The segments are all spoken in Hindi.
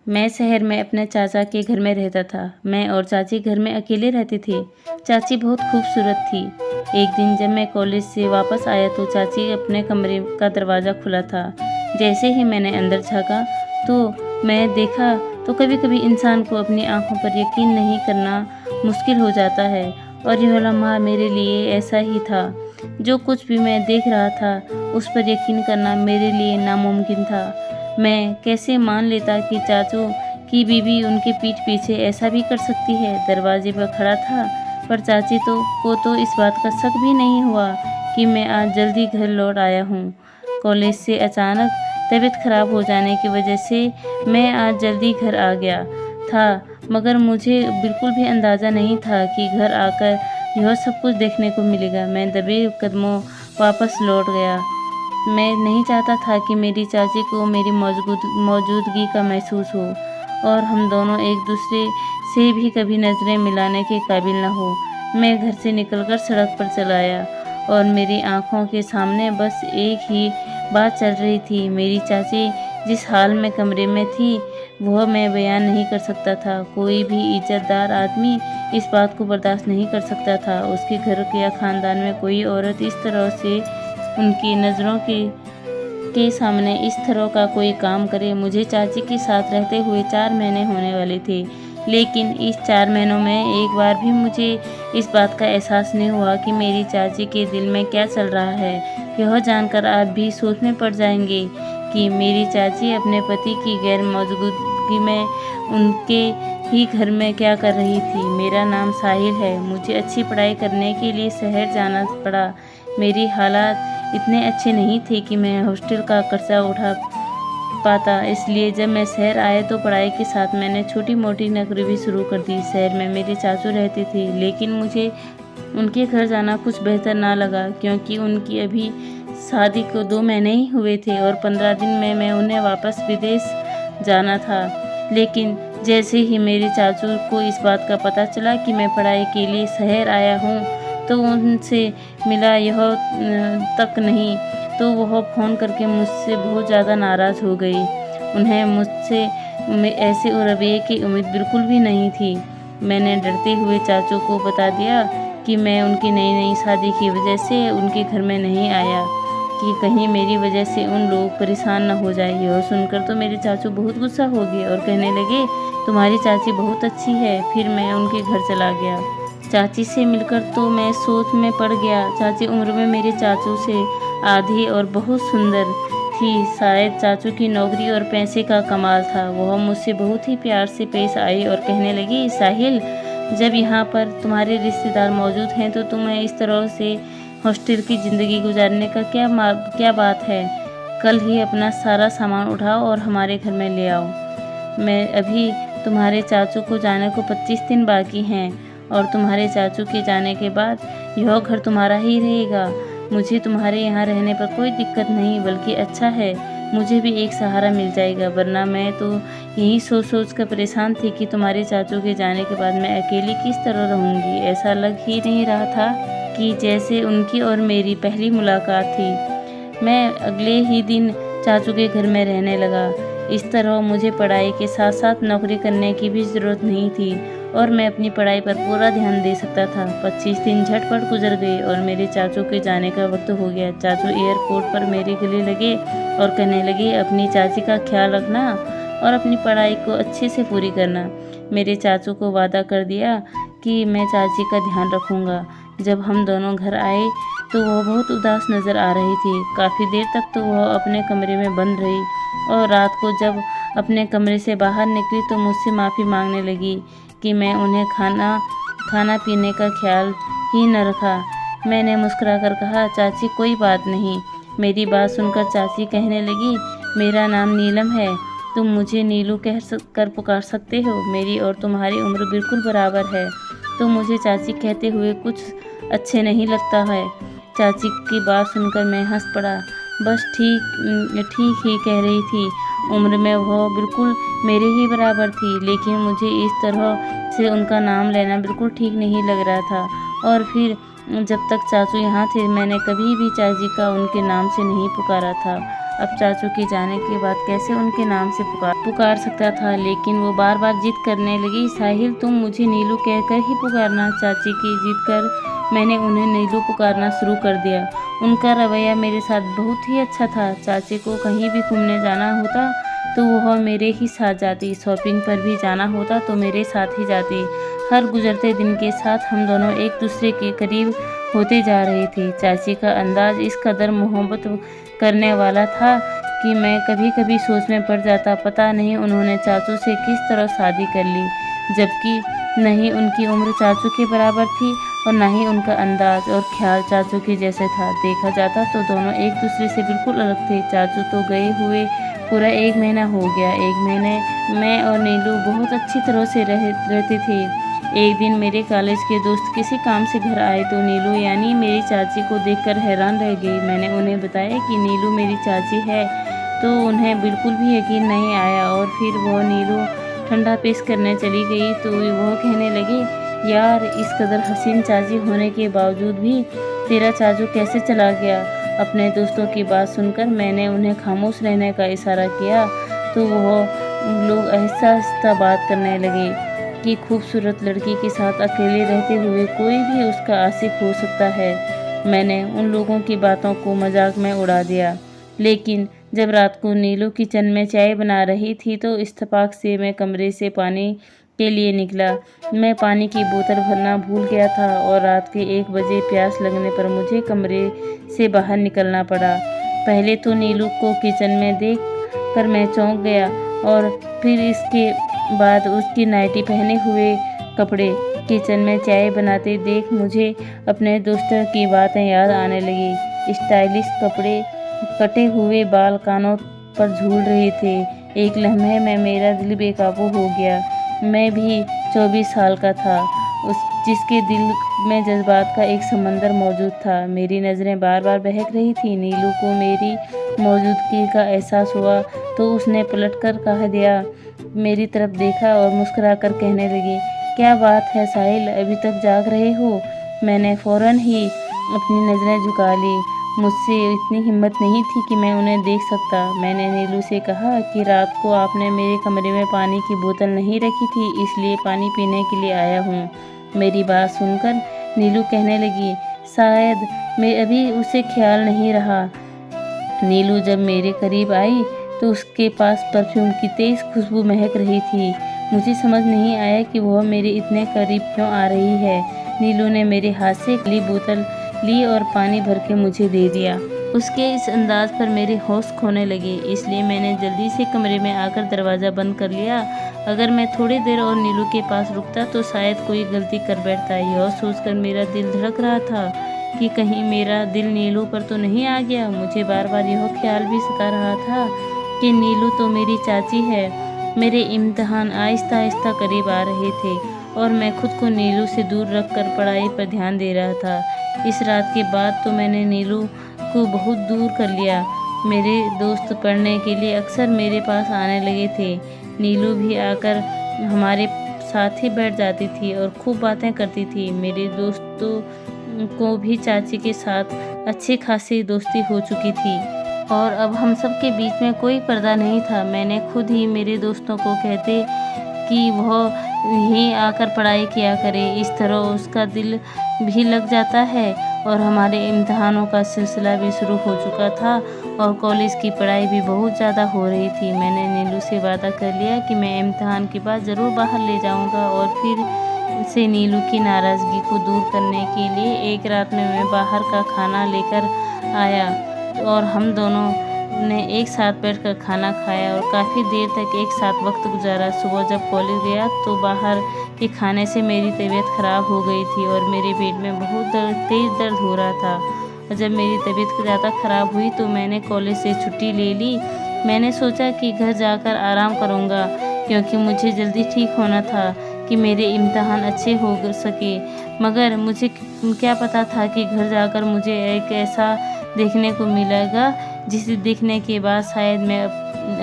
मैं शहर में अपने चाचा के घर में रहता था। मैं और चाची घर में अकेले रहते थे। चाची बहुत खूबसूरत थी। एक दिन जब मैं कॉलेज से वापस आया तो चाची अपने कमरे का दरवाज़ा खुला था। जैसे ही मैंने अंदर झाँका तो मैं देखा तो कभी-कभी इंसान को अपनी आँखों पर यकीन नहीं करना मुश्किल हो जाता है, और यह लम्हा मेरे लिए ऐसा ही था। जो कुछ भी मैं देख रहा था उस पर यकीन करना मेरे लिए नामुमकिन था। मैं कैसे मान लेता कि चाचू की बीवी उनके पीठ पीछे ऐसा भी कर सकती है। दरवाजे पर खड़ा था, पर चाची को इस बात का शक भी नहीं हुआ कि मैं आज जल्दी घर लौट आया हूँ। कॉलेज से अचानक तबीयत खराब हो जाने की वजह से मैं आज जल्दी घर आ गया था, मगर मुझे बिल्कुल भी अंदाज़ा नहीं था कि घर आकर यह सब कुछ देखने को मिलेगा। मैं दबे कदमों वापस लौट गया। मैं नहीं चाहता था कि मेरी चाची को मेरी मौजूदगी का महसूस हो, और हम दोनों एक दूसरे से भी कभी नज़रें मिलाने के काबिल न हो। मैं घर से निकलकर सड़क पर चला आया, और मेरी आंखों के सामने बस एक ही बात चल रही थी। मेरी चाची जिस हाल में कमरे में थी वह मैं बयान नहीं कर सकता था। कोई भी इज्जतदार आदमी इस बात को बर्दाश्त नहीं कर सकता था। उसके घर या ख़ानदान में कोई औरत इस तरह से उनकी नज़रों के सामने इस तरह का कोई काम करे। मुझे चाची के साथ रहते हुए 4 महीने होने वाले थे, लेकिन इस 4 महीनों में एक बार भी मुझे इस बात का एहसास नहीं हुआ कि मेरी चाची के दिल में क्या चल रहा है। यह जानकर आप भी सोच में पड़ जाएंगे कि मेरी चाची अपने पति की गैर मौजूदगी में उनके ही घर में क्या कर रही थी। मेरा नाम साहिल है। मुझे अच्छी पढ़ाई करने के लिए शहर जाना पड़ा। मेरी हालात इतने अच्छे नहीं थे कि मैं हॉस्टल का खर्चा उठा पाता, इसलिए जब मैं शहर आया तो पढ़ाई के साथ मैंने छोटी मोटी नौकरी भी शुरू कर दी। शहर में मेरे चाचू रहते थे, लेकिन मुझे उनके घर जाना कुछ बेहतर ना लगा, क्योंकि उनकी अभी शादी को 2 महीने ही हुए थे और 15 दिन में मैं उन्हें वापस विदेश जाना था। लेकिन जैसे ही मेरे चाचू को इस बात का पता चला कि मैं पढ़ाई के लिए शहर आया हूँ तो उनसे मिला यह तक नहीं तो वह फ़ोन करके मुझसे बहुत ज़्यादा नाराज़ हो गई। उन्हें मुझसे ऐसे रवैये की उम्मीद बिल्कुल भी नहीं थी। मैंने डरते हुए चाचू को बता दिया कि मैं उनकी नई शादी की वजह से उनके घर में नहीं आया, कि कहीं मेरी वजह से उन लोग परेशान न हो जाए। यह सुनकर तो मेरे चाचू बहुत गुस्सा हो गए और कहने लगे, तुम्हारी चाची बहुत अच्छी है। फिर मैं उनके घर चला गया। चाची से मिलकर तो मैं सोच में पड़ गया। चाची उम्र में मेरे चाचू से आधी और बहुत सुंदर थी। शायद चाचू की नौकरी और पैसे का कमाल था। वह मुझसे बहुत ही प्यार से पेश आई और कहने लगी, साहिल, जब यहाँ पर तुम्हारे रिश्तेदार मौजूद हैं तो तुम्हें इस तरह से हॉस्टल की ज़िंदगी गुजारने का क्या बात है। कल ही अपना सारा सामान उठाओ और हमारे घर में ले आओ। मैं अभी तुम्हारे चाचू को जाने को 25 दिन बाकी हैं, और तुम्हारे चाचू के जाने के बाद यह घर तुम्हारा ही रहेगा। मुझे तुम्हारे यहाँ रहने पर कोई दिक्कत नहीं, बल्कि अच्छा है। मुझे भी एक सहारा मिल जाएगा, वरना मैं तो यही सोच कर परेशान थी कि तुम्हारे चाचू के जाने के बाद मैं अकेली किस तरह रहूँगी। ऐसा लग ही नहीं रहा था कि जैसे उनकी और मेरी पहली मुलाकात थी। मैं अगले ही दिन चाचू के घर में रहने लगा। इस तरह मुझे पढ़ाई के साथ साथ नौकरी करने की भी ज़रूरत नहीं थी, और मैं अपनी पढ़ाई पर पूरा ध्यान दे सकता था। 25 दिन झटपट गुजर गए और मेरे चाचू के जाने का वक्त हो गया। चाचू एयरपोर्ट पर मेरे गले लगे और कहने लगे, अपनी चाची का ख्याल रखना और अपनी पढ़ाई को अच्छे से पूरी करना। मेरे चाचू को वादा कर दिया कि मैं चाची का ध्यान रखूँगा। जब हम दोनों घर आए तो वह बहुत उदास नज़र आ रही थी। काफ़ी देर तक तो वह अपने कमरे में बंद रही, और रात को जब अपने कमरे से बाहर निकली तो मुझसे माफ़ी मांगने लगी कि मैं उन्हें खाना पीने का ख्याल ही न रखा। मैंने मुस्कुराकर कहा, चाची कोई बात नहीं। मेरी बात सुनकर चाची कहने लगी, मेरा नाम नीलम है, तुम मुझे नीलू कर पुकार सकते हो। मेरी और तुम्हारी उम्र बिल्कुल बराबर है, तो मुझे चाची कहते हुए कुछ अच्छे नहीं लगता है। चाची की बात सुनकर मैं हंस पड़ा। बस ठीक ही कह रही थी। उम्र में वह बिल्कुल मेरे ही बराबर थी, लेकिन मुझे इस तरह से उनका नाम लेना बिल्कुल ठीक नहीं लग रहा था। और फिर जब तक चाचू यहाँ थे मैंने कभी भी चाची का उनके नाम से नहीं पुकारा था। अब चाचू के जाने के बाद कैसे उनके नाम से पुकार सकता था, लेकिन वो बार बार जिद करने लगी, साहिल तुम मुझे नीलू कहकर ही पुकारना। चाची की जिद कर मैंने उन्हें नीलू पुकारना शुरू कर दिया। उनका रवैया मेरे साथ बहुत ही अच्छा था। चाची को कहीं भी घूमने जाना होता तो वह मेरे ही साथ जाती, शॉपिंग पर भी जाना होता तो मेरे साथ ही जाती। हर गुजरते दिन के साथ हम दोनों एक दूसरे के करीब होते जा रहे थे। चाची का अंदाज इस कदर मोहब्बत करने वाला था कि मैं कभी कभी सोच में पड़ जाता, पता नहीं उन्होंने चाचू से किस तरह शादी कर ली, जबकि नहीं उनकी उम्र चाचू के बराबर थी और ना ही उनका अंदाज और ख्याल चाचू के जैसे था। देखा जाता तो दोनों एक दूसरे से बिल्कुल अलग थे। चाचू तो गए हुए पूरा 1 महीना हो गया। 1 महीने मैं और नीलू बहुत अच्छी तरह से रहते थे। एक दिन मेरे कॉलेज के दोस्त किसी काम से घर आए तो नीलू यानी मेरी चाची को देखकर हैरान रह गई। मैंने उन्हें बताया कि नीलू मेरी चाची है तो उन्हें बिल्कुल भी यकीन नहीं आया और फिर वो नीलू ठंडा पेश करने चली गई तो वो कहने लगी, यार इस कदर हसीन चाची होने के बावजूद भी तेरा चाचू कैसे चला गया। अपने दोस्तों की बात सुनकर मैंने उन्हें खामोश रहने का इशारा किया तो वो लोग आहिस्ता आहिस्ता बात करने लगे कि खूबसूरत लड़की के साथ अकेले रहते हुए कोई भी उसका आशिक हो सकता है। मैंने उन लोगों की बातों को मजाक में उड़ा दिया, लेकिन जब रात को नीलू किचन में चाय बना रही थी तो इत्तेफाक से मैं कमरे से पानी के लिए निकला। मैं पानी की बोतल भरना भूल गया था और रात के 1 बजे प्यास लगने पर मुझे कमरे से बाहर निकलना पड़ा। पहले तो नीलू को किचन में देख कर मैं चौंक गया और फिर इसके बाद उसकी नाइटी पहने हुए कपड़े किचन में चाय बनाते देख मुझे अपने दोस्तों की बातें याद आने लगी। स्टाइलिश कपड़े, कटे हुए बाल कानों पर झूल रहे थे। एक लम्हे में मेरा दिल बेकाबू हो गया। मैं भी 24 साल का था, जिसके दिल में जज्बात का एक समंदर मौजूद था। मेरी नज़रें बार बार बहक रही थी। नीलू को मेरी मौजूदगी का एहसास हुआ तो उसने पलट कर कह दिया, मेरी तरफ देखा और मुस्कुरा कर कहने लगी, क्या बात है साहिल, अभी तक जाग रहे हो। मैंने फ़ौरन ही अपनी नज़रें झुका ली। मुझसे इतनी हिम्मत नहीं थी कि मैं उन्हें देख सकता। मैंने नीलू से कहा कि रात को आपने मेरे कमरे में पानी की बोतल नहीं रखी थी, इसलिए पानी पीने के लिए आया हूँ। मेरी बात सुनकर नीलू कहने लगी, शायद मैं अभी उसे ख्याल नहीं रहा। नीलू जब मेरे करीब आई तो उसके पास परफ्यूम की तेज खुशबू महक रही थी। मुझे समझ नहीं आया कि वह मेरे इतने करीब क्यों आ रही है। नीलू ने मेरे हाथ से खाली बोतल ली और पानी भर के मुझे दे दिया। उसके इस अंदाज पर मेरे होश खोने लगे, इसलिए मैंने जल्दी से कमरे में आकर दरवाज़ा बंद कर लिया। अगर मैं थोड़ी देर और नीलू के पास रुकता तो शायद कोई गलती कर बैठता। यह सोचकर मेरा दिल धड़क रहा था कि कहीं मेरा दिल नीलू पर तो नहीं आ गया। मुझे बार बार यह ख्याल भी सता रहा था कि नीलू तो मेरी चाची है। मेरे इम्तिहान आहिस्ता आहिस्ता करीब आ रहे थे और मैं खुद को नीलू से दूर रखकर पढ़ाई पर ध्यान दे रहा था। इस रात के बाद तो मैंने नीलू को बहुत दूर कर लिया। मेरे दोस्त पढ़ने के लिए अक्सर मेरे पास आने लगे थे। नीलू भी आकर हमारे साथ ही बैठ जाती थी और खूब बातें करती थी। मेरे दोस्तों को भी चाची के साथ अच्छी खासी दोस्ती हो चुकी थी और अब हम सब के बीच में कोई पर्दा नहीं था। मैंने खुद ही मेरे दोस्तों को कहते कि वह यहीं आकर पढ़ाई किया करे, इस तरह उसका दिल भी लग जाता है। और हमारे इम्तिहानों का सिलसिला भी शुरू हो चुका था और कॉलेज की पढ़ाई भी बहुत ज़्यादा हो रही थी। मैंने नीलू से वादा कर लिया कि मैं इम्तिहान के बाद ज़रूर बाहर ले जाऊंगा और फिर से नीलू की नाराज़गी को दूर करने के लिए एक रात में मैं बाहर का खाना लेकर आया और हम दोनों ने एक साथ बैठकर खाना खाया और काफ़ी देर तक एक साथ वक्त गुजारा। सुबह जब कॉलेज गया तो बाहर के खाने से मेरी तबीयत ख़राब हो गई थी और मेरे पेट में बहुत तेज़ दर्द हो रहा था। और जब मेरी तबीयत ज़्यादा ख़राब हुई तो मैंने कॉलेज से छुट्टी ले ली। मैंने सोचा कि घर जाकर आराम करूँगा क्योंकि मुझे जल्दी ठीक होना था कि मेरे इम्तिहान अच्छे हो सके। मगर मुझे क्या पता था कि घर जाकर मुझे एक ऐसा देखने को मिलेगा जिसे देखने के बाद शायद मैं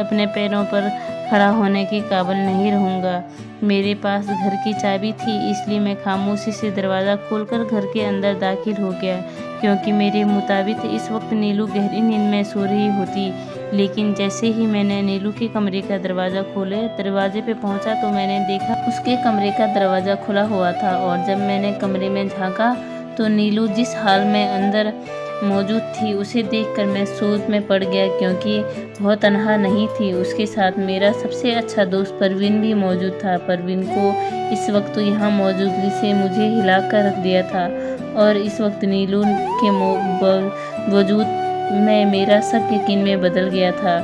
अपने पैरों पर खड़ा होने के काबिल नहीं रहूँगा। मेरे पास घर की चाबी थी, इसलिए मैं खामोशी से दरवाज़ा खोलकर घर के अंदर दाखिल हो गया। क्योंकि मेरे मुताबिक इस वक्त नीलू गहरी नींद में सो रही होती। लेकिन जैसे ही मैंने नीलू के कमरे का दरवाज़ा खोले, दरवाजे पे पहुंचा तो मैंने देखा उसके कमरे का दरवाज़ा खुला हुआ था। और जब मैंने कमरे में झांका तो नीलू जिस हाल में अंदर मौजूद थी उसे देखकर मैं सोच में पड़ गया, क्योंकि वह तनहा नहीं थी। उसके साथ मेरा सबसे अच्छा दोस्त परवीन भी मौजूद था। परवीन को इस वक्त तो यहाँ मौजूदगी से मुझे हिला कर रख दिया था, और इस वक्त नीलू के वजूद में मेरा शक यकीन में बदल गया था।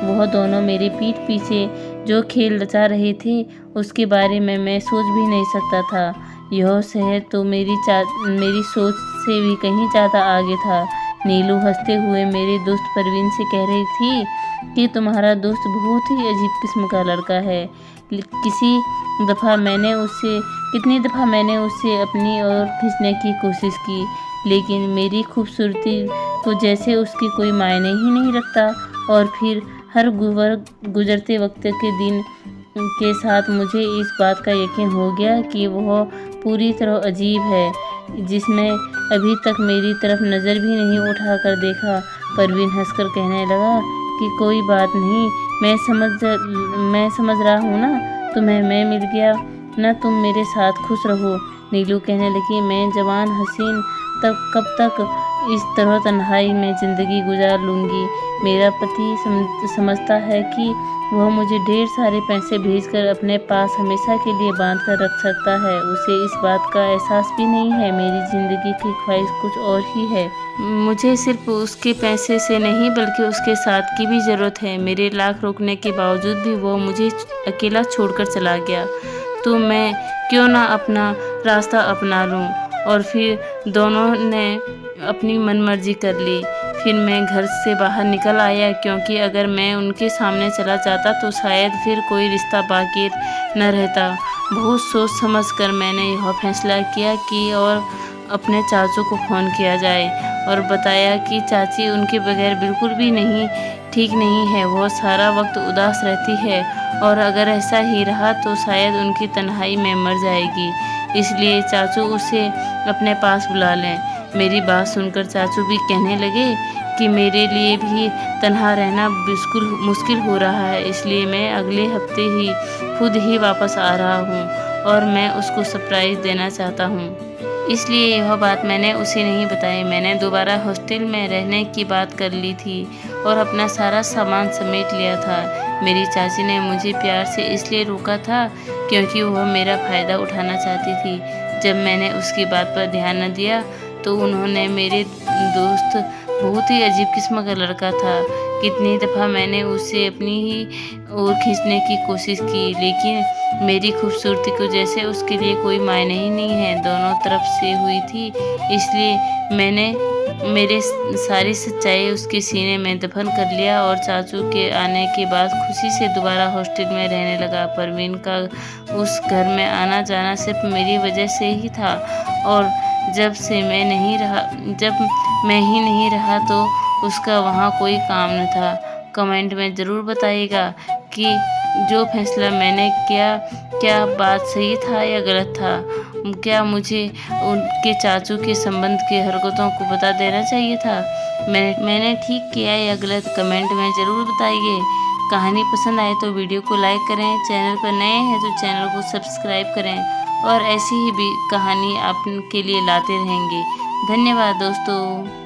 वह दोनों मेरे पीठ पीछे जो खेल रचा रहे थे उसके बारे में मैं सोच भी नहीं सकता था। यह शहर तो मेरी सोच से भी कहीं ज़्यादा आगे था। नीलू हंसते हुए मेरे दोस्त परवीन से कह रही थी कि तुम्हारा दोस्त बहुत ही अजीब किस्म का लड़का है। कितनी दफ़ा मैंने उससे अपनी ओर खींचने की कोशिश की, लेकिन मेरी खूबसूरती को जैसे उसकी कोई मायने ही नहीं रखता। और फिर हर गुजरते वक्त के दिन के साथ मुझे इस बात का यकीन हो गया कि वह पूरी तरह अजीब है, जिसने अभी तक मेरी तरफ नज़र भी नहीं उठाकर देखा। परवीन हंसकर कहने लगा कि कोई बात नहीं, मैं समझ रहा हूँ ना तुम्हें मैं मिल गया ना, तुम मेरे साथ खुश रहो। नीलू कहने लगी, मैं जवान हसीन तब कब तक इस तरह तन्हाई में ज़िंदगी गुजार लूँगी। मेरा पति समझता है कि वह मुझे ढेर सारे पैसे भेजकर अपने पास हमेशा के लिए बांध कर रख सकता है। उसे इस बात का एहसास भी नहीं है मेरी ज़िंदगी की ख्वाहिश कुछ और ही है। मुझे सिर्फ उसके पैसे से नहीं बल्कि उसके साथ की भी ज़रूरत है। मेरे लाख रोकने के बावजूद भी वो मुझे अकेला छोड़कर चला गया, तो मैं क्यों ना अपना रास्ता अपना लूँ। और फिर दोनों ने अपनी मनमर्जी कर ली। फिर मैं घर से बाहर निकल आया, क्योंकि अगर मैं उनके सामने चला जाता तो शायद फिर कोई रिश्ता बाकी न रहता। बहुत सोच समझ कर मैंने यह फैसला किया कि और अपने चाचू को फ़ोन किया जाए और बताया कि चाची उनके बगैर बिल्कुल भी ठीक नहीं है। वो सारा वक्त उदास रहती है, और अगर ऐसा ही रहा तो शायद उनकी तन्हाई में मर जाएगी। इसलिए चाचू उसे अपने पास बुला लें। मेरी बात सुनकर चाचू भी कहने लगे कि मेरे लिए भी तन्हा रहना मुश्किल हो रहा है, इसलिए मैं अगले हफ्ते ही खुद ही वापस आ रहा हूँ और मैं उसको सरप्राइज़ देना चाहता हूँ। इसलिए यह बात मैंने उसे नहीं बताई। मैंने दोबारा हॉस्टल में रहने की बात कर ली थी और अपना सारा सामान समेट लिया था। मेरी चाची ने मुझे प्यार से इसलिए रोका था क्योंकि वह मेरा फ़ायदा उठाना चाहती थी। जब मैंने उसकी बात पर ध्यान न दिया तो उन्होंने मेरे दोस्त बहुत ही अजीब किस्म का लड़का था। कितनी दफ़ा मैंने उसे अपनी ही ओर खींचने की कोशिश की, लेकिन मेरी खूबसूरती को जैसे उसके लिए कोई मायने ही नहीं है, दोनों तरफ से हुई थी। इसलिए मैंने मेरे सारी सच्चाई उसके सीने में दफन कर लिया और चाचू के आने के बाद खुशी से दोबारा हॉस्टल में रहने लगा। परवीन का उस घर में आना जाना सिर्फ मेरी वजह से ही था, और जब मैं ही नहीं रहा तो उसका वहाँ कोई काम न था। कमेंट में ज़रूर बताइएगा कि जो फैसला मैंने किया क्या बात सही था या गलत था। क्या मुझे उनके चाचू के संबंध की हरकतों को बता देना चाहिए था? मैंने ठीक किया या गलत, कमेंट में ज़रूर बताइए। कहानी पसंद आए तो वीडियो को लाइक करें, चैनल पर नए हैं तो चैनल को सब्सक्राइब करें, और ऐसी ही भी कहानी आपके लिए लाते रहेंगे। धन्यवाद दोस्तों।